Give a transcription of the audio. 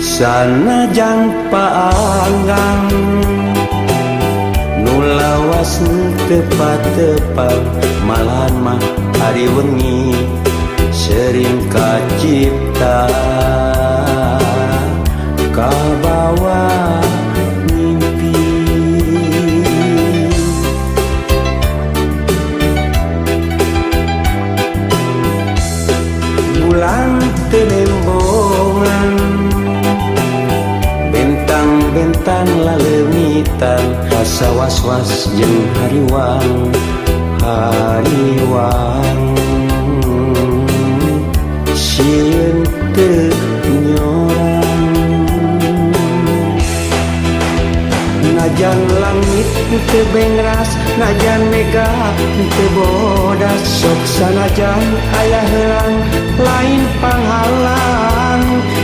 Sanajan paanggang nu lawas tepat-tepat malahan mah hari wengi sering kacipta kabawa mimpi bulan tenembongan bentang-bentang laleumitan rasa was-was jeung hariwang sieun teu nyorang najan langit teu bengras najan mega teu bodas sok sanajan aya heurang lain panghala